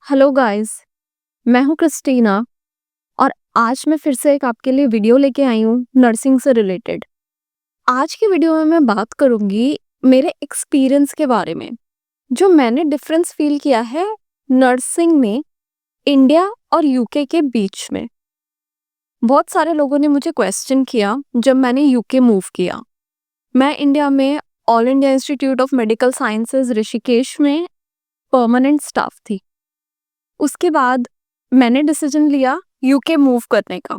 Hello guys. मैं हूँ Christina और आज मैं फिर से एक आपके लिए वीडियो लेके आई हूँ नर्सिंग से रिलेटेड। आज की वीडियो में मैं बात करूँगी मेरे एक्सपीरियंस के बारे में, जो मैंने डिफरेंस फील किया है नर्सिंग में इंडिया और यूके के बीच में। बहुत सारे लोगों ने मुझे क्वेश्चन किया जब मैंने यूके मूव किया। मैं इंडिया में all India institute of medical sciences Rishikesh में परमानेंट स्टाफ थी। उसके बाद मैंने डिसीजन लिया यूके मूव करने का।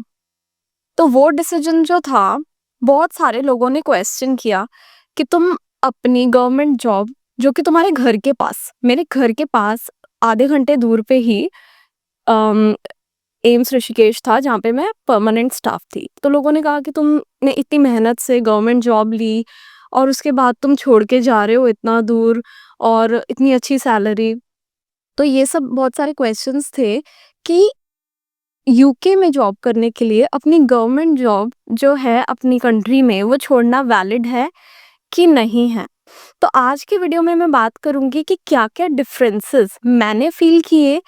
तो वो डिसीजन जो था, बहुत सारे लोगों ने क्वेश्चन किया कि तुम अपनी गवर्नमेंट जॉब, जो कि तुम्हारे घर के पास, मेरे घर के पास आधे घंटे दूर पे ही एम्स ऋषिकेश था जहाँ पे मैं परमानेंट स्टाफ थी। तो लोगों ने कहा कि तुमने इतनी मेहनत से गवर्नमेंट जॉब ली और उसके बाद तुम छोड़ के जा रहे हो इतना दूर और इतनी अच्छी सैलरी। तो ये सब बहुत सारे क्वेश्चंस थे कि यूके में जॉब करने के लिए अपनी गवर्नमेंट जॉब जो है अपनी कंट्री में, वो छोड़ना वैलिड है कि नहीं है। तो आज की वीडियो में मैं बात करूंगी कि क्या-क्या डिफरेंसेस मैंने फील किए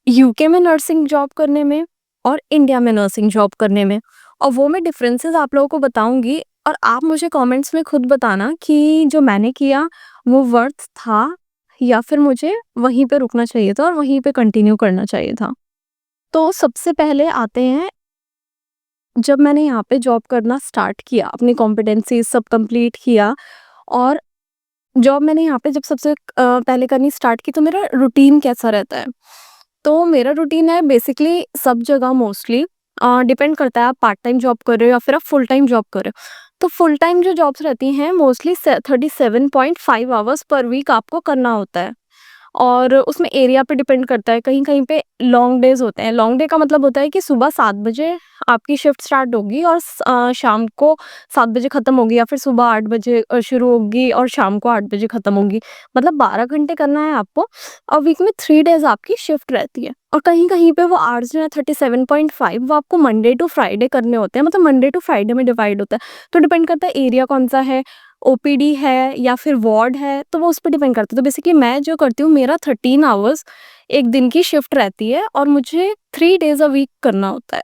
यूके में नर्सिंग जॉब करने में और इंडिया में नर्सिंग जॉब करने में, और वो मैं डिफरेंसेस आप लोगों को बताऊंगी। और आप मुझे कमेंट्स में खुद बताना कि जो मैंने किया वो वर्थ था या फिर मुझे वहीं पे रुकना चाहिए था और वहीं पे कंटिन्यू करना चाहिए था। तो सबसे पहले आते हैं, जब मैंने यहाँ पे जॉब करना स्टार्ट किया, अपनी कॉम्पिटेंसी सब कंप्लीट किया और जॉब मैंने यहाँ पे जब सबसे पहले करनी स्टार्ट की, तो मेरा रूटीन कैसा रहता है। तो मेरा रूटीन है बेसिकली सब जगह मोस्टली डिपेंड करता है आप पार्ट टाइम जॉब कर रहे हो या फिर आप फुल टाइम जॉब कर रहे हो। तो फुल टाइम जो जॉब्स रहती हैं मोस्टली 37.5 आवर्स पर वीक आपको करना होता है। और उसमें एरिया पे डिपेंड करता है, कहीं-कहीं पे लॉन्ग डेज़ होते हैं। लॉन्ग डे का मतलब होता है कि सुबह 7 बजे आपकी शिफ्ट स्टार्ट होगी और शाम को 7 बजे खत्म होगी, या फिर सुबह 8 बजे शुरू होगी और शाम को 8 बजे खत्म होगी। मतलब 12 घंटे करना है आपको और वीक में 3 डेज़ आपकी शिफ्ट रहती है। और कहीं-कहीं पे वो आवर्स जो है 37.5 वो आपको मंडे टू फ्राइडे करने होते हैं, मतलब मंडे टू फ्राइडे में डिवाइड होता है। तो डिपेंड करता है एरिया कौन-सा है, ओपीडी है या फिर वार्ड है, तो वो उस पे डिपेंड करता है। तो बेसिकली मैं जो करती हूँ, मेरा 13 आवर्स एक दिन की शिफ्ट रहती है और मुझे 3 डेज़ अ वीक करना होता है।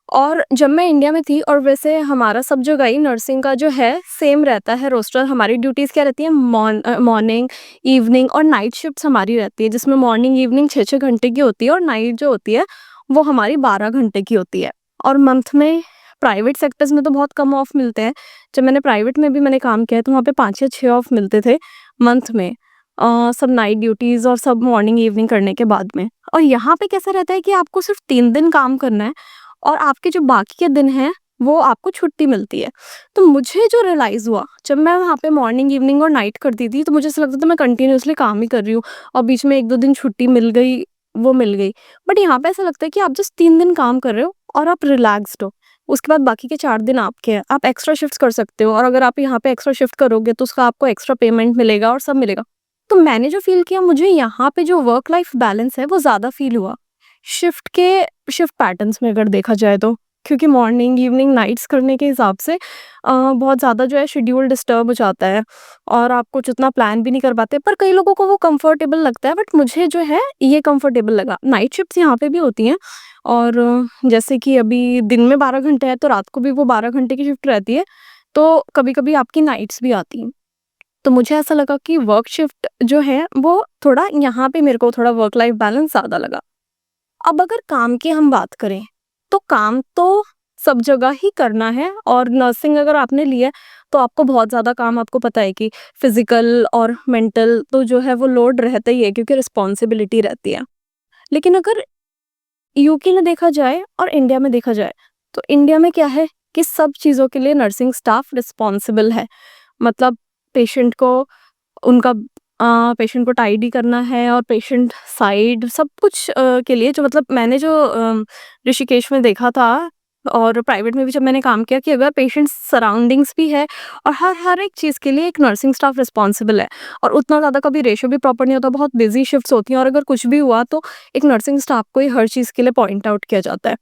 और जब मैं इंडिया में थी, और वैसे हमारा सब जगह ही नर्सिंग का जो है सेम रहता है रोस्टर। हमारी ड्यूटीज़ क्या रहती है, मॉर्निंग, इवनिंग और नाइट शिफ्ट्स हमारी रहती है, जिसमें मॉर्निंग इवनिंग 6-6 घंटे की होती है और नाइट जो होती है वो हमारी 12 घंटे की होती है। और मंथ में प्राइवेट सेक्टर्स में तो बहुत कम ऑफ मिलते हैं। जब मैंने प्राइवेट में भी मैंने काम किया है तो वहाँ पे 5 या 6 ऑफ मिलते थे मंथ में। सब नाइट ड्यूटीज़ और सब मॉर्निंग इवनिंग करने के बाद में। और यहाँ पे कैसा रहता है कि आपको सिर्फ 3 दिन काम करना है और आपके जो बाकी के दिन हैं वो आपको छुट्टी मिलती है। तो मुझे जो रियलाइज़ हुआ जब मैं वहाँ पे मॉर्निंग, इवनिंग और नाइट करती थी, तो मुझे ऐसा लगता था मैं कंटिन्यूअसली काम ही कर रही हूँ और बीच में 1-2 दिन छुट्टी मिल गई, वो मिल गई। बट यहाँ पे ऐसा लगता है कि आप जस्ट 3 दिन काम कर रहे हो और आप रिलैक्स्ड हो। उसके बाद बाकी के 4 दिन आपके हैं। आप एक्स्ट्रा शिफ्ट्स कर सकते हो और अगर आप यहाँ पे एक्स्ट्रा शिफ्ट करोगे तो उसका आपको एक्स्ट्रा पेमेंट मिलेगा और सब मिलेगा। तो मैंने जो फ़ील किया, मुझे यहाँ पे जो वर्क लाइफ बैलेंस है वो ज़्यादा फ़ील हुआ। शिफ्ट पैटर्न्स में अगर देखा जाए तो, क्योंकि मॉर्निंग, इवनिंग, नाइट्स करने के हिसाब से बहुत ज़्यादा जो है शेड्यूल डिस्टर्ब हो जाता है और आप कुछ उतना प्लान भी नहीं कर पाते। पर कई लोगों को वो कंफर्टेबल लगता है, बट मुझे जो है ये कंफर्टेबल लगा। नाइट शिफ्ट्स यहाँ पे भी होती हैं और जैसे कि अभी दिन में 12 घंटे है तो रात को भी वो 12 घंटे की शिफ्ट रहती है, तो कभी-कभी आपकी नाइट्स भी आती हैं। तो मुझे ऐसा लगा कि वर्क शिफ्ट जो है वो थोड़ा यहाँ पे मेरे को थोड़ा वर्क लाइफ बैलेंस ज़्यादा लगा। अब अगर काम की हम बात करें, तो काम तो सब जगह ही करना है और नर्सिंग अगर आपने लिया है, तो आपको बहुत ज़्यादा काम, आपको पता है कि फिज़िकल और मेंटल तो जो है वो लोड रहता ही है क्योंकि रिस्पॉन्सिबिलिटी रहती है। लेकिन अगर यूके में देखा जाए और इंडिया में देखा जाए, तो इंडिया में क्या है कि सब चीज़ों के लिए नर्सिंग स्टाफ रिस्पॉन्सिबल है। मतलब पेशेंट को उनका पेशेंट को टाइडी करना है और पेशेंट साइड सब कुछ के लिए जो, मतलब मैंने जो ऋषिकेश में देखा था और प्राइवेट में भी जब मैंने काम किया, कि अगर पेशेंट सराउंडिंग्स भी है और हर हर एक चीज़ के लिए एक नर्सिंग स्टाफ रिस्पॉन्सिबल है। और उतना ज़्यादा कभी रेशियो भी प्रॉपर नहीं होता, बहुत बिजी शिफ्ट्स होती हैं और अगर कुछ भी हुआ तो एक नर्सिंग स्टाफ को ही हर चीज़ के लिए पॉइंट आउट किया जाता है।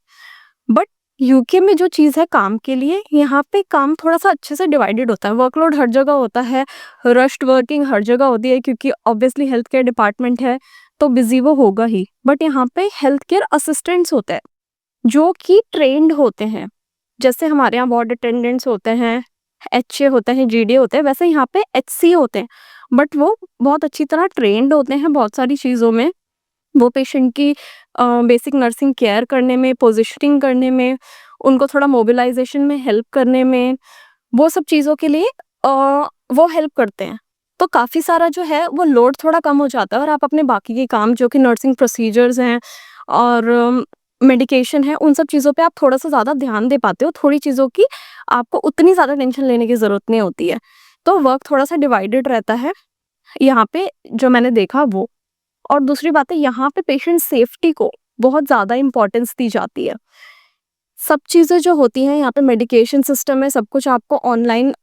बट यूके में जो चीज़ है काम के लिए, यहाँ पे काम थोड़ा-सा अच्छे से डिवाइडेड होता है। वर्कलोड हर जगह होता है, रश्ड वर्किंग हर जगह होती है क्योंकि ऑब्वियसली हेल्थ केयर डिपार्टमेंट है, तो बिज़ी वो होगा ही। बट यहाँ पे हेल्थ केयर असिस्टेंट्स होते हैं, जो कि ट्रेन्ड होते हैं। जैसे हमारे यहाँ वार्ड अटेंडेंट्स होते हैं, एचए होते हैं, जीडी होते हैं, वैसे यहाँ पे एचसी होते हैं। बट वो बहुत अच्छी तरह ट्रेन्ड होते हैं बहुत सारी चीज़ों में। वो पेशेंट की बेसिक नर्सिंग केयर करने में, पोज़ीशनिंग करने में, उनको थोड़ा मोबिलाइज़ेशन में हेल्प करने में, वो सब चीज़ों के लिए वो हेल्प करते हैं। तो काफ़ी सारा जो है वो लोड थोड़ा कम हो जाता है, और आप अपने बाकी के काम जो कि नर्सिंग प्रोसीजर्स हैं और मेडिकेशन है, उन सब चीज़ों पे आप थोड़ा-सा ज़्यादा ध्यान दे पाते हो। थोड़ी चीज़ों की आपको उतनी ज़्यादा टेंशन लेने की ज़रूरत नहीं होती है। तो वर्क थोड़ा-सा डिवाइडेड रहता है यहाँ पे, जो मैंने देखा वो। और दूसरी बात है, यहाँ पे पेशेंट सेफ्टी को बहुत ज़्यादा इम्पोर्टेंस दी जाती है। सब चीज़ें जो होती हैं यहाँ पे, मेडिकेशन सिस्टम है, सब कुछ आपको ऑनलाइन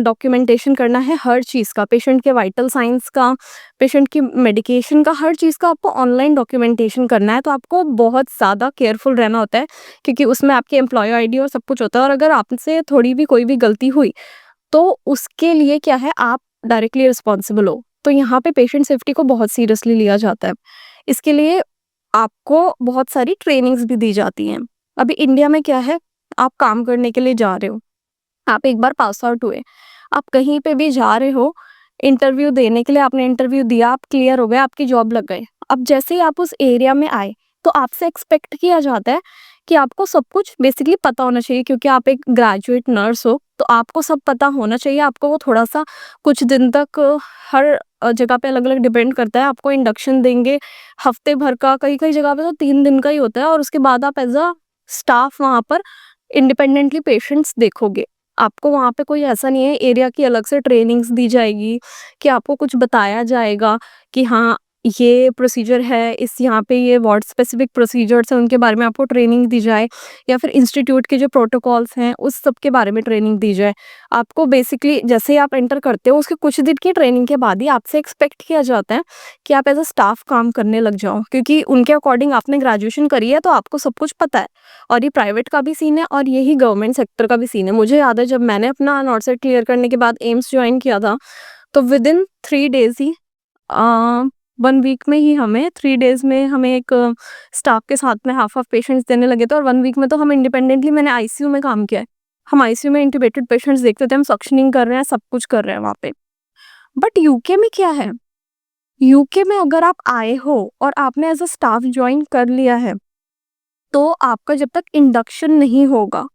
डॉक्यूमेंटेशन करना है हर चीज़ का, पेशेंट के वाइटल साइंस का, पेशेंट की मेडिकेशन का, हर चीज़ का आपको ऑनलाइन डॉक्यूमेंटेशन करना है। तो आपको बहुत ज़्यादा केयरफुल रहना होता है, क्योंकि उसमें आपकी एम्प्लॉयर आईडी और सब कुछ होता है, और अगर आपसे थोड़ी भी कोई भी गलती हुई, तो उसके लिए क्या है, आप डायरेक्टली रिस्पॉन्सिबल हो। तो यहाँ पे पेशेंट सेफ्टी को बहुत सीरियसली लिया जाता है। इसके लिए आपको बहुत सारी ट्रेनिंग्स भी दी जाती हैं। अभी इंडिया में क्या है, आप काम करने के लिए जा रहे हो, आप एक बार पास आउट हुए, आप कहीं पे भी जा रहे हो, इंटरव्यू देने के लिए आपने इंटरव्यू दिया, आप क्लियर हो गए, आपकी जॉब लग गई। अब जैसे ही आप उस एरिया में आए, तो आपसे एक्सपेक्ट किया जाता है कि आपको सब कुछ बेसिकली पता होना चाहिए, क्योंकि आप एक ग्रेजुएट नर्स हो, तो आपको सब पता होना चाहिए। आपको वो थोड़ा-सा कुछ दिन तक हर जगह पे अलग-अलग डिपेंड करता है। आपको इंडक्शन देंगे हफ्ते भर का, कई-कई जगह पे तो 3 दिन का ही होता है, और उसके बाद आप एज़ अ स्टाफ वहाँ पर इंडिपेंडेंटली पेशेंट्स देखोगे। आपको वहाँ पे कोई ऐसा नहीं है, एरिया की अलग से ट्रेनिंग्स दी जाएगी कि आपको कुछ बताया जाएगा कि हाँ, ये प्रोसीजर है, इस यहाँ पे ये वार्ड स्पेसिफिक प्रोसीजर्स हैं, उनके बारे में आपको ट्रेनिंग दी जाए, या फिर इंस्टीट्यूट के जो प्रोटोकॉल्स हैं, उस सब के बारे में ट्रेनिंग दी जाए। आपको बेसिकली जैसे ही आप एंटर करते हो, उसके कुछ दिन की ट्रेनिंग के बाद ही आपसे एक्सपेक्ट किया जाता है कि आप एज़ अ स्टाफ काम करने लग जाओ, क्योंकि उनके अकॉर्डिंग आपने ग्रेजुएशन करी है, तो आपको सब कुछ पता है। और ये प्राइवेट का भी सीन है, और यही गवर्नमेंट सेक्टर का भी सीन है। मुझे याद है, जब मैंने अपना नॉर्सेट क्लियर करने के बाद एम्स जॉइन किया था, तो विदिन 3 डेज़ ही अ, 1 वीक में ही हमें 3 डेज़ में हमें एक स्टाफ के साथ में हाफ-हाफ पेशेंट्स देने लगे थे, और 1 वीक में तो हम इंडिपेंडेंटली, मैंने आईसीयू में काम किया है। हम आईसीयू में इंट्यूबेटेड पेशेंट्स देखते थे, हम सक्शनिंग कर रहे हैं, सब कुछ कर रहे हैं वहाँ पे। बट यूके में क्या है, यूके में अगर आप आए हो और आपने एज़ अ स्टाफ जॉइन कर लिया है, तो आपका जब तक इंडक्शन नहीं होगा,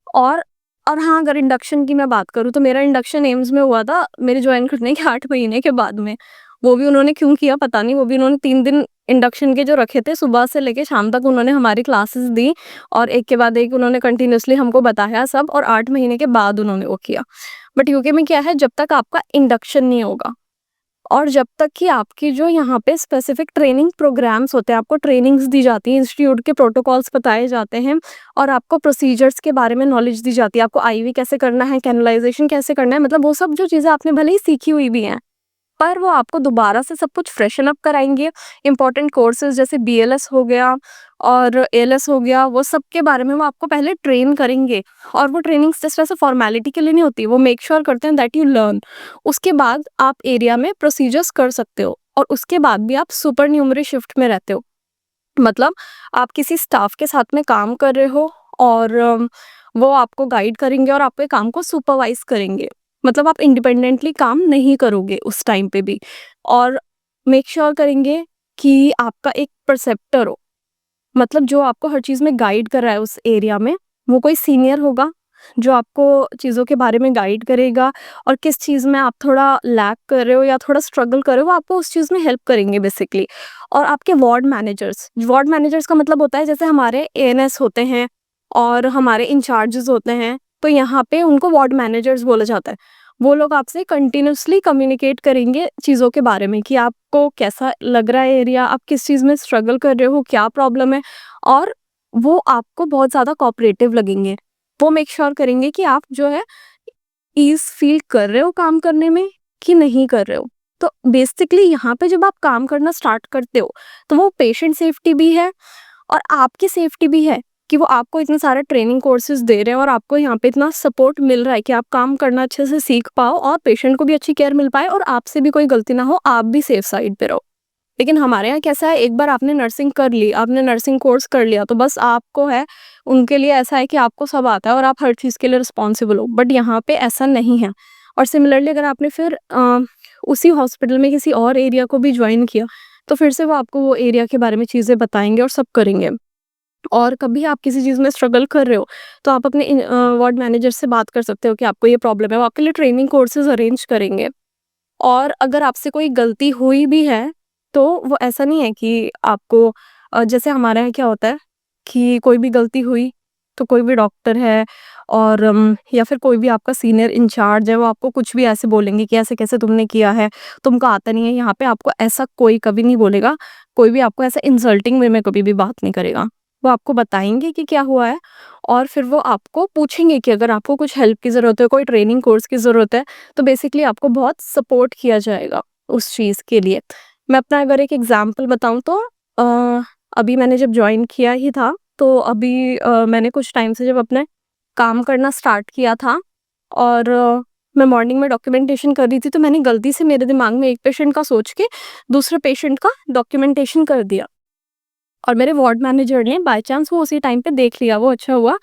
और हाँ, अगर इंडक्शन की मैं बात करूँ, तो मेरा इंडक्शन एम्स में हुआ था मेरे जॉइन करने के 8 महीने के बाद में। वो भी उन्होंने क्यों किया पता नहीं, वो भी उन्होंने 3 दिन इंडक्शन के जो रखे थे, सुबह से लेके शाम तक उन्होंने हमारी क्लासेस दी, और एक के बाद एक उन्होंने कंटिन्यूअसली हमको बताया सब, और 8 महीने के बाद उन्होंने वो किया। बट यूके में क्या है, जब तक आपका इंडक्शन नहीं होगा, और जब तक कि आपकी जो यहाँ पे स्पेसिफिक ट्रेनिंग प्रोग्राम्स होते हैं, आपको ट्रेनिंग्स दी जाती हैं, इंस्टीट्यूट के प्रोटोकॉल्स बताए जाते हैं, और आपको प्रोसीजर्स के बारे में नॉलेज दी जाती है, आपको आईवी कैसे करना है, कैनुलाइजेशन कैसे करना है, मतलब वो सब जो चीज़ें आपने भले ही सीखी हुई भी हैं, पर वो आपको दोबारा से सब कुछ फ्रेशन अप कराएँगे। इम्पोर्टेंट कोर्सेज़ जैसे बीएलएस हो गया और एएलएस हो गया, वो सब के बारे में वो आपको पहले ट्रेन करेंगे, और वो ट्रेनिंग्स जस्ट ऐसे फॉर्मेलिटी के लिए नहीं होती, वो मेक श्योर करते हैं दैट यू लर्न। उसके बाद आप एरिया में प्रोसीजर्स कर सकते हो, और उसके बाद भी आप सुपरन्यूमरी शिफ्ट में रहते हो। मतलब आप किसी स्टाफ के साथ में काम कर रहे हो, और वो आपको गाइड करेंगे और आपके काम को सुपरवाइज करेंगे। मतलब आप इंडिपेंडेंटली काम नहीं करोगे उस टाइम पे भी, और मेक श्योर करेंगे कि आपका एक परसेप्टर हो, मतलब जो आपको हर चीज़ में गाइड कर रहा है उस एरिया में, वो कोई सीनियर होगा जो आपको चीज़ों के बारे में गाइड करेगा, और किस चीज़ में आप थोड़ा लैक कर रहे हो या थोड़ा स्ट्रगल कर रहे हो, वो आपको उस चीज़ में हेल्प करेंगे बेसिकली। और आपके वार्ड मैनेजर्स का मतलब होता है, जैसे हमारे एएनएस होते हैं और हमारे इंचार्जेस होते हैं, तो यहाँ पे उनको वार्ड मैनेजर्स बोला जाता है। वो लोग आपसे कंटिन्यूअसली कम्युनिकेट करेंगे चीज़ों के बारे में, कि आपको कैसा लग रहा है एरिया, आप किस चीज़ में स्ट्रगल कर रहे हो, क्या प्रॉब्लम है, और वो आपको बहुत ज़्यादा कोऑपरेटिव लगेंगे। वो मेक श्योर करेंगे कि आप जो है ईज़ फील कर रहे हो काम करने में कि नहीं कर रहे हो। तो बेसिकली यहाँ पे जब आप काम करना स्टार्ट करते हो, तो वो पेशेंट सेफ्टी भी है, और आपकी सेफ्टी भी है, कि वो आपको इतने सारे ट्रेनिंग कोर्सेज़ दे रहे हैं, और आपको यहाँ पे इतना सपोर्ट मिल रहा है कि आप काम करना अच्छे से सीख पाओ, और पेशेंट को भी अच्छी केयर मिल पाए, और आपसे भी कोई गलती ना हो, आप भी सेफ साइड पे रहो। लेकिन हमारे यहाँ कैसा है, एक बार आपने नर्सिंग कर ली, आपने नर्सिंग कोर्स कर लिया तो बस आपको है, उनके लिए ऐसा है कि आपको सब आता है और आप हर चीज़ के लिए रिस्पॉन्सिबल हो। बट यहाँ पे ऐसा नहीं है। और सिमिलरली अगर आपने फिर उसी हॉस्पिटल में किसी और एरिया को भी जॉइन किया, तो फिर से वो आपको वो एरिया के बारे में चीज़ें बताएँगे और सब करेंगे। और कभी आप किसी चीज़ में स्ट्रगल कर रहे हो, तो आप अपने वार्ड मैनेजर से बात कर सकते हो कि आपको ये प्रॉब्लम है, वो आपके लिए ट्रेनिंग कोर्सेज़ अरेंज करेंगे। और अगर आपसे कोई गलती हुई भी है, तो वो ऐसा नहीं है कि आपको जैसे हमारे यहाँ क्या होता है कि कोई भी गलती हुई, तो कोई भी डॉक्टर है और या फिर कोई भी आपका सीनियर इंचार्ज है, वो आपको कुछ भी ऐसे बोलेंगे कि ऐसे कैसे तुमने किया है, तुमको आता नहीं है। यहाँ पे आपको ऐसा कोई कभी नहीं बोलेगा, कोई भी आपको ऐसा इंसल्टिंग वे में कभी भी बात नहीं करेगा। वो आपको बताएँगे कि क्या हुआ है और फिर वो आपको पूछेंगे कि अगर आपको कुछ हेल्प की ज़रूरत है, कोई ट्रेनिंग कोर्स की ज़रूरत है, तो बेसिकली आपको बहुत सपोर्ट किया जाएगा उस चीज़ के लिए। मैं अपना अगर एक एग्ज़ाम्पल बताऊँ तो अभी मैंने जब जॉइन किया ही था, तो अभी मैंने कुछ टाइम से जब अपने काम करना स्टार्ट किया था और मैं मॉर्निंग में डॉक्यूमेंटेशन कर रही थी, तो मैंने गलती से मेरे दिमाग में एक पेशेंट का सोच के दूसरे पेशेंट का डॉक्यूमेंटेशन कर दिया। और मेरे वार्ड मैनेजर ने बाय चांस वो उसी टाइम पे देख लिया, वो अच्छा हुआ।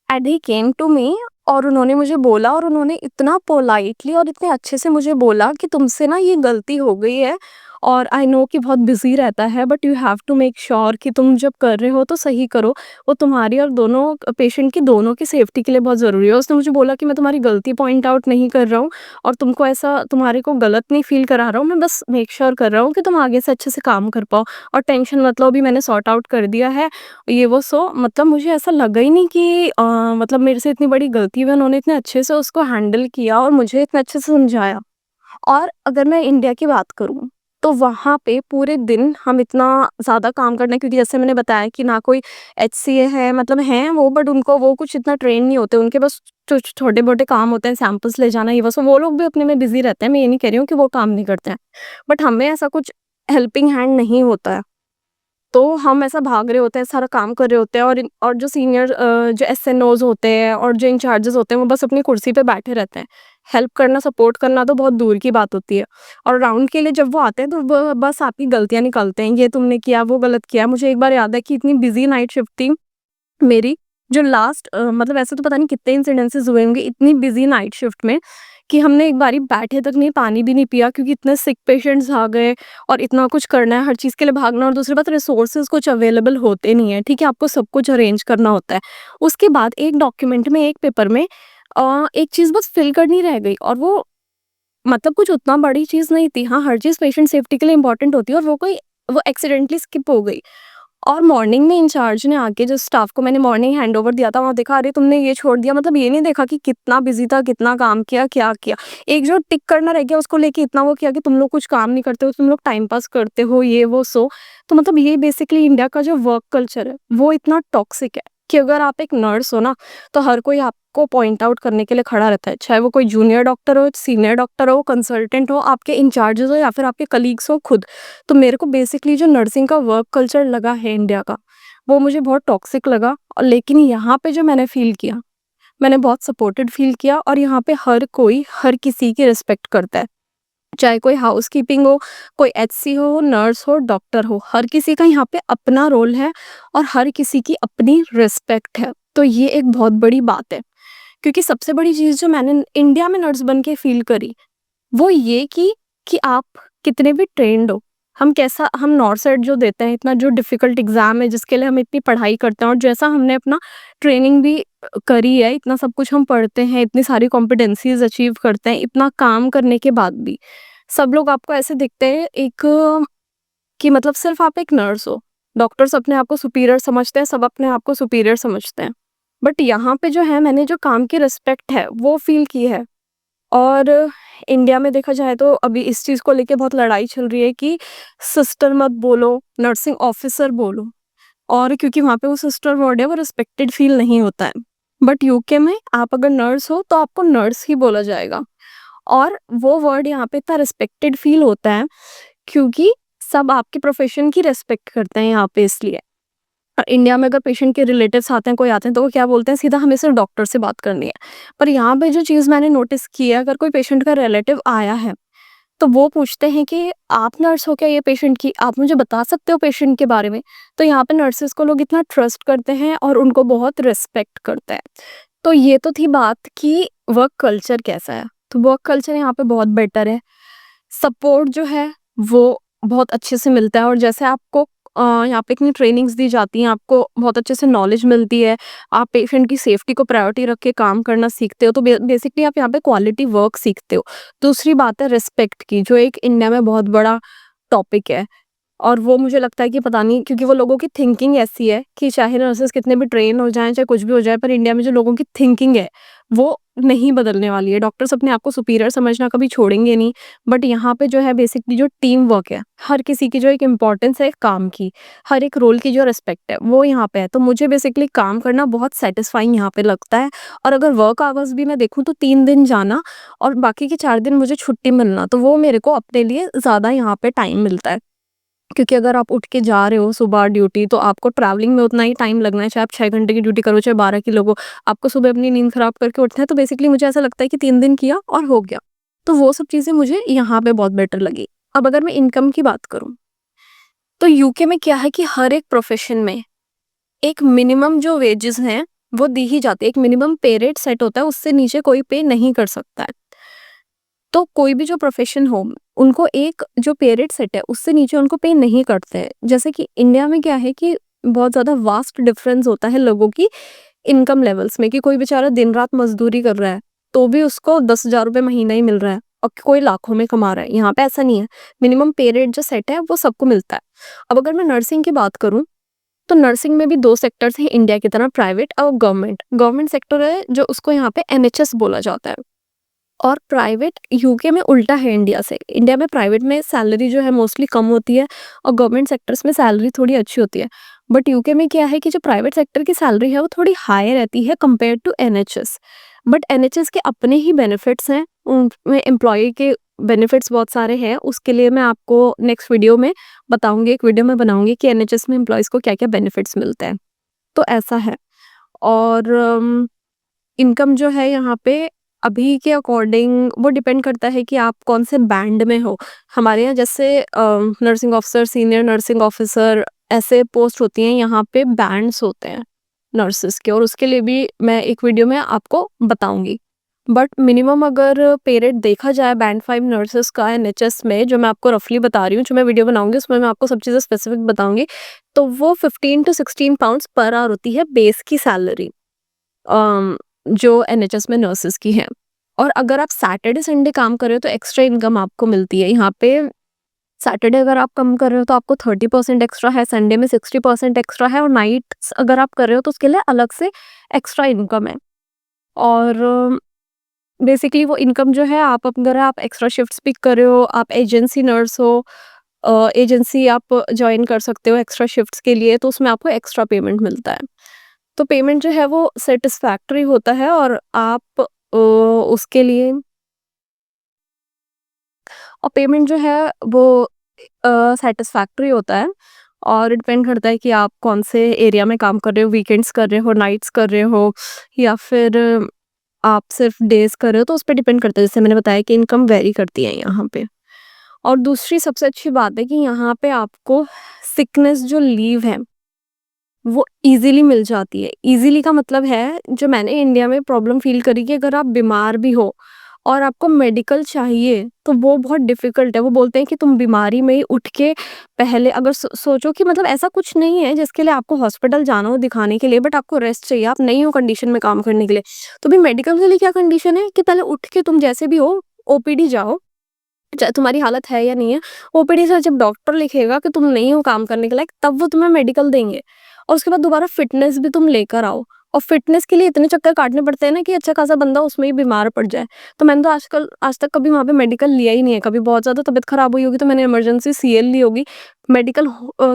And he came to me और उन्होंने मुझे बोला और उन्होंने इतना पोलाइटली और इतने अच्छे से मुझे बोला कि तुमसे ना ये गलती हो गई है और आई नो कि बहुत बिजी रहता है, but you have to make sure कि तुम जब कर रहे हो तो सही करो। वो तुम्हारी और दोनों पेशेंट की दोनों की सेफ्टी के लिए बहुत ज़रूरी है। उसने मुझे बोला कि मैं तुम्हारी गलती पॉइंट आउट नहीं कर रहा हूँ और तुमको ऐसा तुम्हारे को गलत नहीं फील करा रहा हूँ, मैं बस मेक श्योर कर रहा हूँ कि तुम आगे से अच्छे से काम कर पाओ और टेंशन मत लो, अभी मैंने सॉर्ट आउट कर दिया है ये वो। सो मतलब मुझे ऐसा लगा ही नहीं कि मतलब मेरे से इतनी बड़ी गलती हुई, उन्होंने इतने अच्छे से उसको हैंडल किया और मुझे इतने अच्छे से समझाया। और अगर मैं इंडिया की बात करूँ, तो वहाँ पे पूरे दिन हम इतना ज़्यादा काम करना है, क्योंकि जैसे मैंने बताया कि ना कोई एचसीए है, मतलब हैं वो, बट उनको वो कुछ इतना ट्रेन नहीं होते, उनके बस छोटे-मोटे काम होते हैं, सैंपल्स ले जाना, ये वो सब, वो लोग भी अपने में बिज़ी रहते हैं, मैं ये नहीं कह रही हूँ कि वो काम नहीं करते हैं। बट हमें ऐसा कुछ हेल्पिंग हैंड नहीं होता है। तो हम ऐसा भाग रहे होते हैं, सारा काम कर रहे होते हैं और जो सीनियर जो एसएनओज़ होते हैं और जो इंचार्जेस होते हैं, वो बस अपनी कुर्सी पे बैठे रहते हैं। हेल्प करना, सपोर्ट करना तो बहुत दूर की बात होती है। और राउंड के लिए जब वो आते हैं, तो वो बस आपकी गलतियाँ निकालते हैं, ये तुमने किया, वो गलत किया। मुझे एक बार याद है कि इतनी बिज़ी नाइट शिफ्ट थी मेरी, जो लास्ट मतलब ऐसे तो पता नहीं कितने इंसिडेंसेस हुए होंगे इतनी बिज़ी नाइट शिफ्ट में, कि हमने एक बारी बैठे तक नहीं, पानी भी नहीं पिया, क्योंकि इतने सिक पेशेंट्स आ गए और इतना कुछ करना है, हर चीज़ के लिए भागना, और दूसरी बात रिसोर्सेज़ कुछ अवेलेबल होते नहीं है, ठीक है? आपको सब कुछ अरेंज करना होता है। उसके बाद एक डॉक्यूमेंट में, एक पेपर में एक चीज़ बस फिल करनी रह गई और वो मतलब कुछ उतना बड़ी चीज़ नहीं थी। हाँ, हर चीज़ पेशेंट सेफ्टी के लिए इम्पोर्टेंट होती है और वो एक्सीडेंटली स्किप हो गई। और मॉर्निंग में इंचार्ज ने आके, जो स्टाफ को मैंने मॉर्निंग हैंडओवर दिया था, वहाँ देखा, अरे तुमने ये छोड़ दिया, मतलब ये नहीं देखा कि कितना बिज़ी था, कितना काम किया, क्या किया। एक जो टिक करना रह गया, उसको लेके इतना वो किया कि तुम लोग कुछ काम नहीं करते हो, तुम लोग टाइम पास करते हो, ये वो सो। तो मतलब ये बेसिकली इंडिया का जो वर्क कल्चर है, वो इतना टॉक्सिक है कि अगर आप एक नर्स हो ना, तो हर कोई आपको पॉइंट आउट करने के लिए खड़ा रहता है। चाहे वो कोई जूनियर डॉक्टर हो, सीनियर डॉक्टर हो, कंसल्टेंट हो, आपके इंचार्जेस हो या फिर आपके कलीग्स हो खुद। तो मेरे को बेसिकली जो नर्सिंग का वर्क कल्चर लगा है इंडिया का, वो मुझे बहुत टॉक्सिक लगा। और लेकिन यहाँ पे जो मैंने फ़ील किया, मैंने बहुत सपोर्टेड फ़ील किया और यहाँ पे हर कोई हर किसी की रिस्पेक्ट करता है। चाहे कोई हाउसकीपिंग हो, कोई एचसी हो, नर्स हो, डॉक्टर हो, हर किसी का यहाँ पे अपना रोल है और हर किसी की अपनी रिस्पेक्ट है। तो ये एक बहुत बड़ी बात है, क्योंकि सबसे बड़ी चीज़ जो मैंने इंडिया में नर्स बन के फ़ील करी, वो ये कि आप कितने भी ट्रेन्ड हो, हम नॉर्सएट जो देते हैं, इतना जो डिफ़िकल्ट एग्ज़ाम है जिसके लिए हम इतनी पढ़ाई करते हैं, और जैसा हमने अपना ट्रेनिंग भी करी है, इतना सब कुछ हम पढ़ते हैं, इतनी सारी कॉम्पिटेंसीज़ अचीव करते हैं, इतना काम करने के बाद भी, सब लोग आपको ऐसे दिखते हैं कि मतलब सिर्फ़ आप एक नर्स हो। डॉक्टर्स अपने आप को सुपीरियर समझते हैं, सब अपने आप को सुपीरियर समझते हैं। बट यहाँ पे जो है, मैंने जो काम की रिस्पेक्ट है, वो फ़ील की है। और इंडिया में देखा जाए तो अभी इस चीज़ को लेके बहुत लड़ाई चल रही है कि सिस्टर मत बोलो, नर्सिंग ऑफ़िसर बोलो। और क्योंकि वहाँ पे वो सिस्टर वर्ड है, वो रिस्पेक्टेड फ़ील नहीं होता है। बट यूके में आप अगर नर्स हो, तो आपको नर्स ही बोला जाएगा। और वो वर्ड यहाँ पे इतना रिस्पेक्टेड फ़ील होता है, क्योंकि सब आपके प्रोफ़ेशन की रिस्पेक्ट करते हैं यहाँ पे, इसलिए। इंडिया में अगर पेशेंट के रिलेटिव्स आते हैं, कोई आते हैं, तो वो क्या बोलते हैं, सीधा हमें सिर्फ डॉक्टर से बात करनी है। पर यहाँ पे जो चीज़ मैंने नोटिस की है, अगर कोई पेशेंट का रिलेटिव आया है, तो वो पूछते हैं कि आप नर्स हो क्या ये पेशेंट की? आप मुझे बता सकते हो पेशेंट के बारे में? तो यहाँ पे नर्सेज़ को लोग इतना ट्रस्ट करते हैं और उनको बहुत रिस्पेक्ट करते हैं। तो ये तो थी बात कि वर्क कल्चर कैसा है। तो वर्क कल्चर यहाँ पे बहुत बेटर है। सपोर्ट जो है वो बहुत अच्छे से मिलता है और जैसे आपको यहाँ पे इतनी ट्रेनिंग्स दी जाती हैं, आपको बहुत अच्छे से नॉलेज मिलती है, आप पेशेंट की सेफ्टी को प्रायोरिटी रख के काम करना सीखते हो, तो बेसिकली आप यहाँ पे क्वालिटी वर्क सीखते हो। दूसरी बात है रिस्पेक्ट की, जो एक इंडिया में बहुत बड़ा टॉपिक है। और वो मुझे लगता है कि पता नहीं, क्योंकि वो लोगों की थिंकिंग ऐसी है कि चाहे नर्सेस कितने भी ट्रेन हो जाएँ, चाहे कुछ भी हो जाए, पर इंडिया में जो लोगों की थिंकिंग है, वो नहीं बदलने वाली है। डॉक्टर्स अपने आप को सुपीरियर समझना कभी छोड़ेंगे नहीं, बट यहाँ पे जो है बेसिकली जो टीम वर्क है, हर किसी की जो एक इम्पोर्टेंस है काम की, हर एक रोल की जो रिस्पेक्ट है, वो यहाँ पे है। तो मुझे बेसिकली काम करना बहुत सैटिस्फाइंग यहाँ पे लगता है। और अगर वर्क आवर्स भी मैं देखूँ तो 3 दिन जाना और बाकी के 4 दिन मुझे छुट्टी मिलना, तो वो मेरे को अपने लिए ज़्यादा यहाँ पे टाइम मिलता है। क्योंकि अगर आप उठ के जा रहे हो सुबह ड्यूटी, तो आपको ट्रैवलिंग में उतना ही टाइम लगना है, चाहे आप 6 घंटे की ड्यूटी करो, चाहे 12 की लगो। आपको सुबह अपनी नींद खराब करके उठना है, तो बेसिकली मुझे ऐसा लगता है कि 3 दिन किया और हो गया। तो वो सब चीज़ें मुझे यहाँ पे बहुत बेटर लगी। अब अगर मैं इनकम की बात करूँ, तो यूके में क्या है कि हर एक प्रोफ़ेशन में एक मिनिमम जो वेजेस हैं, वो दी ही जाती है। एक मिनिमम पे रेट सेट होता है, उससे नीचे कोई पे नहीं कर सकता है। तो कोई भी जो प्रोफ़ेशन हो, उनको एक जो पे रेट सेट है, उससे नीचे उनको पे नहीं करते हैं। जैसे कि इंडिया में क्या है कि बहुत ज़्यादा वास्ट डिफ़रेंस होता है लोगों की इनकम लेवल्स में, कि कोई बेचारा दिन-रात मज़दूरी कर रहा है, तो भी उसको 10,000 रुपए महीना ही मिल रहा है और कोई लाखों में कमा रहा है। यहाँ पे ऐसा नहीं है। मिनिमम पे रेट जो सेट है, वो सबको मिलता है। अब अगर मैं नर्सिंग की बात करूँ, तो नर्सिंग में भी 2 सेक्टर्स हैं इंडिया की तरह, प्राइवेट और गवर्नमेंट। गवर्नमेंट सेक्टर है जो उसको यहाँ पे एनएचएस बोला जाता है। और प्राइवेट यूके में उल्टा है इंडिया से। इंडिया में प्राइवेट में सैलरी जो है मोस्टली कम होती है और गवर्नमेंट सेक्टर्स में सैलरी थोड़ी अच्छी होती है। बट यूके में क्या है कि जो प्राइवेट सेक्टर की सैलरी है वो थोड़ी हाई रहती है compare to NHS. But NHS के अपने ही बेनिफिट्स हैं, उनमें एम्प्लॉय के बेनिफिट्स बहुत सारे हैं। उसके लिए मैं आपको नेक्स्ट वीडियो में बताऊँगी, एक वीडियो मैं बनाऊँगी कि एनएचएस में एम्प्लॉइज़ को क्या-क्या बेनिफिट्स मिलते हैं। तो ऐसा है। और इनकम जो है यहाँ पे अभी के अकॉर्डिंग वो डिपेंड करता है कि आप कौन से बैंड में हो। हमारे यहाँ जैसे nursing officer, senior nursing officer ऐसे पोस्ट होती हैं, यहाँ पे बैंड्स होते हैं नर्सेस के, और उसके लिए भी मैं एक वीडियो में आपको बताऊंगी। बट मिनिमम अगर पे रेट देखा जाए बैंड 5 नर्सेस का एनएचएस में, जो मैं आपको रफली बता रही हूँ, जो मैं वीडियो बनाऊंगी उसमें मैं आपको सब चीज़ें स्पेसिफिक बताऊंगी, तो वो 15 टू 16 पाउंड्स पर आवर होती है बेस की सैलरी, जो एनएचएस में नर्सेस की है। और अगर आप सैटरडे संडे काम कर रहे हो तो एक्स्ट्रा इनकम आपको मिलती है यहाँ पे। सैटरडे अगर आप कम कर रहे हो तो आपको 30% एक्स्ट्रा है, संडे में 60% एक्स्ट्रा है, और नाइट्स अगर आप कर रहे हो तो उसके लिए अलग से एक्स्ट्रा इनकम है। और बेसिकली वो इनकम जो है, आप अगर आप एक्स्ट्रा शिफ्ट्स पिक कर रहे हो, आप एजेंसी नर्स हो, एजेंसी आप जॉइन कर सकते हो एक्स्ट्रा शिफ्ट्स के लिए, तो उसमें आपको एक्स्ट्रा पेमेंट मिलता है। तो पेमेंट जो है वो सैटिस्फैक्टरी होता है और आप उसके लिए, और पेमेंट जो है वो सैटिस्फैक्टरी होता है। और डिपेंड करता है कि आप कौन से एरिया में काम कर रहे हो, वीकेंड्स कर रहे हो, नाइट्स कर रहे हो, या फिर आप सिर्फ डेज कर रहे हो, तो उस पर डिपेंड करता है। जैसे मैंने बताया कि इनकम वेरी करती है यहाँ पे। और दूसरी सबसे अच्छी बात है कि यहाँ पे आपको सिकनेस जो लीव है वो इजीली मिल जाती है। इजीली का मतलब है, जो मैंने इंडिया में प्रॉब्लम फील करी कि अगर आप बीमार भी हो और आपको मेडिकल चाहिए, तो वो बहुत डिफ़िकल्ट है। वो बोलते हैं कि तुम बीमारी में ही उठ के पहले अगर सोचो कि मतलब ऐसा कुछ नहीं है जिसके लिए आपको हॉस्पिटल जाना हो दिखाने के लिए, बट आपको रेस्ट चाहिए, आप नहीं हो कंडीशन में काम करने के लिए। तो भी मेडिकल के लिए क्या कंडीशन है कि पहले उठ के तुम जैसे भी हो ओपीडी जाओ, चाहे तुम्हारी हालत है या नहीं है। ओपीडी से जब डॉक्टर लिखेगा कि तुम नहीं हो काम करने के लायक, तब वो तुम्हें मेडिकल देंगे। और उसके बाद दोबारा फिटनेस भी तुम लेकर आओ, और फिटनेस के लिए इतने चक्कर काटने पड़ते हैं ना कि अच्छा खासा बंदा उसमें ही बीमार पड़ जाए। तो मैंने तो आज तक कभी वहाँ पे मेडिकल लिया ही नहीं है। कभी बहुत ज़्यादा तबीयत खराब हुई होगी तो मैंने इमरजेंसी सीएल ली होगी। मेडिकल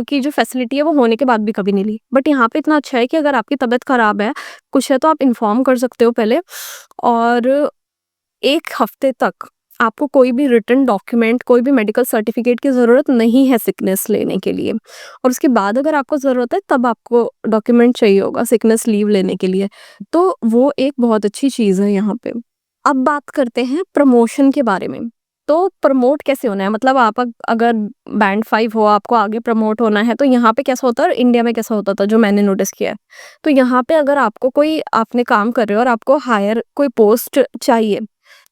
की जो फैसिलिटी है वो होने के बाद भी कभी नहीं ली। बट यहाँ पे इतना अच्छा है कि अगर आपकी तबीयत खराब है, कुछ है, तो आप इन्फॉर्म कर सकते हो पहले, और 1 हफ्ते तक आपको कोई भी रिटन डॉक्यूमेंट, कोई भी मेडिकल सर्टिफिकेट की ज़रूरत नहीं है सिकनेस लेने के लिए। और उसके बाद अगर आपको ज़रूरत है तब आपको डॉक्यूमेंट चाहिए होगा सिकनेस लीव लेने के लिए। तो वो एक बहुत अच्छी चीज़ है यहाँ पे। अब बात करते हैं प्रमोशन के बारे में। तो प्रमोट कैसे होना है, मतलब आप अगर बैंड 5 हो, आपको आगे प्रमोट होना है, तो यहाँ पे कैसा होता है और इंडिया में कैसा होता था जो मैंने नोटिस किया है। तो यहाँ पे अगर आपको कोई आपने काम कर रहे हो और आपको हायर कोई पोस्ट चाहिए,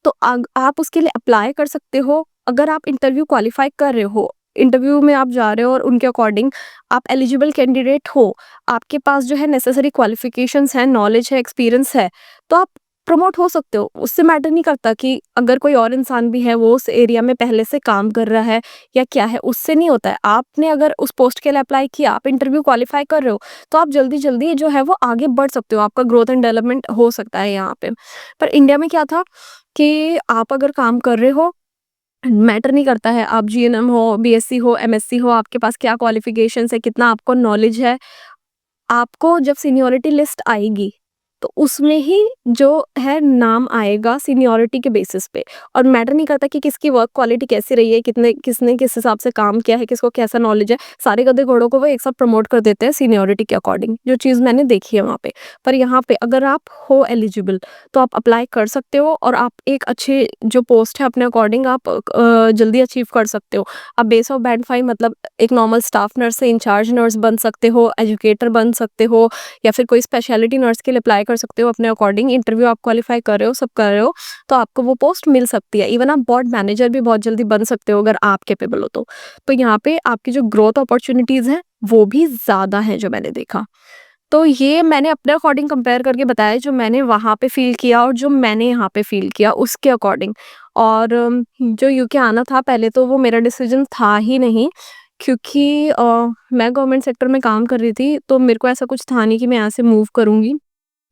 तो आप उसके लिए अप्लाई कर सकते हो। अगर आप इंटरव्यू क्वालिफाई कर रहे हो, इंटरव्यू में आप जा रहे हो और उनके अकॉर्डिंग आप एलिजिबल कैंडिडेट हो, आपके पास जो है नेसेसरी क्वालिफिकेशंस हैं, नॉलेज है, एक्सपीरियंस है, तो आप प्रमोट हो सकते हो। उससे मैटर नहीं करता कि अगर कोई और इंसान भी है, वो उस एरिया में पहले से काम कर रहा है या क्या है, उससे नहीं होता है। आपने अगर उस पोस्ट के लिए अप्लाई किया, आप इंटरव्यू क्वालिफाई कर रहे हो, तो आप जल्दी-जल्दी जो है वो आगे बढ़ सकते हो, आपका ग्रोथ एंड डेवलपमेंट हो सकता है यहाँ पे। पर इंडिया में क्या था कि आप अगर काम कर रहे हो, मैटर नहीं करता है, आप जीएनएम हो, बीएससी हो, एमएससी हो, आपके पास क्या क्वालिफिकेशंस है, कितना आपको नॉलेज है, आपको जब सीनियॉरिटी लिस्ट आएगी, तो उसमें ही जो है नाम आएगा सीनियॉरिटी के बेसिस पे। और मैटर नहीं करता कि किसकी वर्क क्वालिटी कैसी रही है, कितने किसने किस हिसाब से काम किया है, किसको कैसा नॉलेज है, सारे गधे घोड़ों को वो एक साथ प्रमोट कर देते हैं सीनियॉरिटी के अकॉर्डिंग, जो चीज़ मैंने देखी है वहाँ पे। पर यहाँ पे अगर आप हो एलिजिबल, तो आप अप्लाई कर सकते हो और आप एक अच्छे जो पोस्ट है अपने अकॉर्डिंग आप जल्दी अचीव कर सकते हो। आप बेस ऑफ बैंड 5 मतलब एक नॉर्मल स्टाफ नर्स से इंचार्ज नर्स बन सकते हो, एजुकेटर बन सकते हो, या फिर कोई स्पेशलिटी नर्स के लिए अप्लाई कर सकते हो अपने अकॉर्डिंग। इंटरव्यू आप क्वालिफाई कर रहे हो, सब कर रहे हो, तो आपको वो पोस्ट मिल सकती है। इवन आप वार्ड मैनेजर भी बहुत जल्दी बन सकते हो अगर आप कैपेबल हो तो। तो यहाँ पे आपकी जो ग्रोथ अपॉर्च्युनिटीज़ हैं, वो भी ज़्यादा हैं जो मैंने देखा। तो ये मैंने अपने अकॉर्डिंग कंपेयर करके बताया, जो मैंने वहाँ पे फ़ील किया और जो मैंने यहाँ पे फ़ील किया उसके अकॉर्डिंग। और जो यूके आना था पहले, तो वो मेरा डिसीज़न था ही नहीं, क्योंकि मैं गवर्नमेंट सेक्टर में काम कर रही थी, तो मेरे को ऐसा कुछ था नहीं कि मैं यहाँ से मूव करूँगी।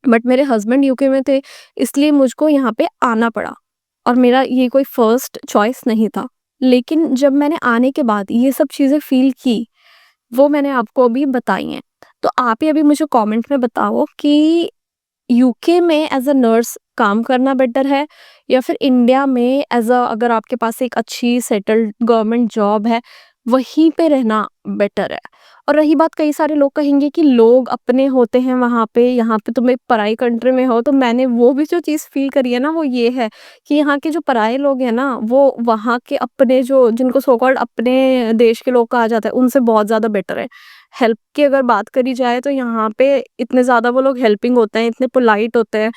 बट मेरे हस्बैंड यूके में थे, इसलिए मुझको यहाँ पे आना पड़ा और मेरा ये कोई फर्स्ट चॉइस नहीं था। लेकिन जब मैंने आने के बाद ये सब चीज़ें फ़ील की, वो मैंने आपको अभी बताई हैं। तो आप ही अभी मुझे कमेंट में बताओ कि यूके में एज़ अ नर्स काम करना बेटर है, या फिर इंडिया में एज़ अ अगर आपके पास एक अच्छी सेटल्ड गवर्नमेंट जॉब है, वहीं पे रहना बेटर है? और रही बात, कई सारे लोग कहेंगे कि लोग अपने होते हैं वहाँ पे, यहाँ पे तुम एक पराई कंट्री में हो। तो मैंने वो भी जो चीज़ फ़ील करी है ना, वो ये है कि यहाँ के जो पराए लोग हैं ना, वो वहाँ के अपने जो जिनको सो कॉल्ड अपने देश के लोग कहा जाता है, उनसे बहुत ज़्यादा बेटर है। हेल्प की अगर बात करी जाए, तो यहाँ पे इतने ज़्यादा वो लोग हेल्पिंग होते हैं, इतने पोलाइट होते हैं,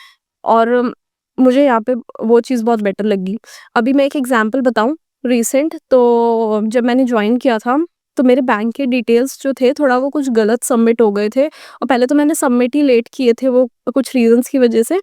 और मुझे यहाँ पे वो चीज़ बहुत बेटर लगी। अभी मैं एक एग्ज़ाम्पल बताऊँ रीसेंट, तो जब मैंने जॉइन किया था, तो मेरे बैंक के डिटेल्स जो थे थोड़ा वो कुछ गलत सबमिट हो गए थे, और पहले तो मैंने सबमिट ही लेट किए थे वो कुछ रीज़न्स की वज़ह से।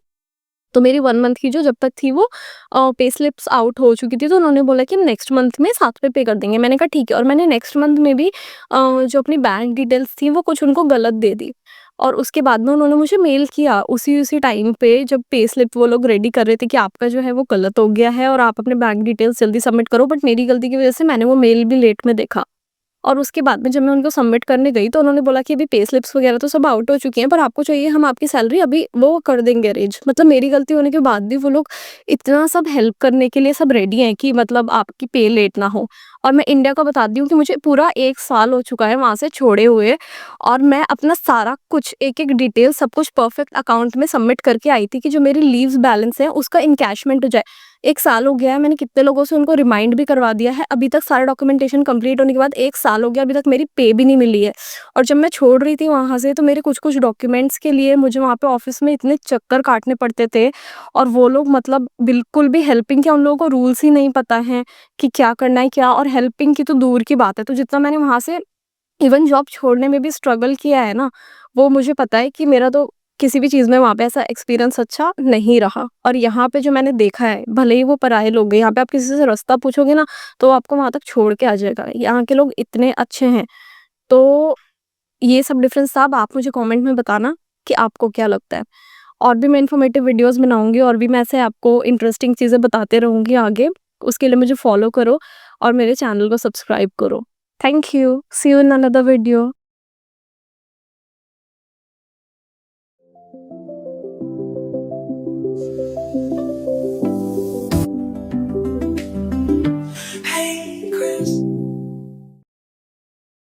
तो मेरी 1 मंथ की जो जब तक थी वो पे स्लिप्स आउट हो चुकी थी, तो उन्होंने बोला कि हम नेक्स्ट मंथ में साथ में पे कर देंगे। मैंने कहा ठीक है, और मैंने नेक्स्ट मंथ में भी जो अपनी बैंक डिटेल्स थी वो कुछ उनको गलत दे दी, और उसके बाद में उन्होंने मुझे मेल किया उसी टाइम पे, जब पे स्लिप वो लोग रेडी कर रहे थे, कि आपका जो है वो गलत हो गया है और आप अपने बैंक डिटेल्स जल्दी सबमिट करो। बट मेरी गलती की वज़ह से मैंने वो मेल भी लेट में देखा। और उसके बाद में जब मैं उनको सबमिट करने गई, तो उन्होंने बोला कि अभी पे स्लिप्स वगैरह तो सब आउट हो चुकी हैं, पर आपको चाहिए हम आपकी सैलरी अभी वो कर देंगे अरेंज। मतलब मेरी गलती होने के बाद भी वो लोग इतना सब हेल्प करने के लिए सब रेडी हैं कि मतलब आपकी पे लेट ना हो। और मैं इंडिया का बताती हूँ कि मुझे पूरा 1 साल हो चुका है वहाँ से छोड़े हुए, और मैं अपना सारा कुछ एक-एक डिटेल सब कुछ परफेक्ट अकाउंट में सबमिट करके आई थी कि जो मेरी लीव्स बैलेंस है उसका एनकैशमेंट हो जाए। 1 साल हो गया है, मैंने कितने लोगों से उनको रिमाइंड भी करवा दिया है, अभी तक सारा डॉक्यूमेंटेशन कंप्लीट होने के बाद 1 साल हो गया, अभी तक मेरी पे भी नहीं मिली है। और जब मैं छोड़ रही थी वहाँ से, तो मेरे कुछ-कुछ डॉक्यूमेंट्स के लिए मुझे वहाँ पे ऑफ़िस में इतने चक्कर काटने पड़ते थे, और वो लोग मतलब बिल्कुल भी हेल्पिंग के, उन लोगों को रूल्स ही नहीं पता हैं कि क्या करना है क्या, और हेल्पिंग की तो दूर की बात है। तो जितना मैंने वहाँ से इवन जॉब छोड़ने में भी स्ट्रगल किया है ना, वो मुझे पता है कि मेरा तो किसी भी चीज़ में वहाँ पे ऐसा एक्सपीरियंस अच्छा नहीं रहा। और यहाँ पे जो मैंने देखा है, भले ही वो पराए लोग हैं, यहाँ पे आप किसी से रास्ता पूछोगे ना, तो वो आपको वहाँ तक छोड़ के आ जाएगा। यहाँ के लोग इतने अच्छे हैं। तो ये सब डिफरेंस था। अब आप मुझे कमेंट में बताना कि आपको क्या लगता है। और भी मैं इन्फॉर्मेटिव वीडियोज़ बनाऊँगी, और भी मैं ऐसे आपको इंटरेस्टिंग चीज़ें बताते रहूँगी आगे। उसके लिए मुझे फॉलो करो और मेरे चैनल को सब्सक्राइब करो। Thank you. See you in another video.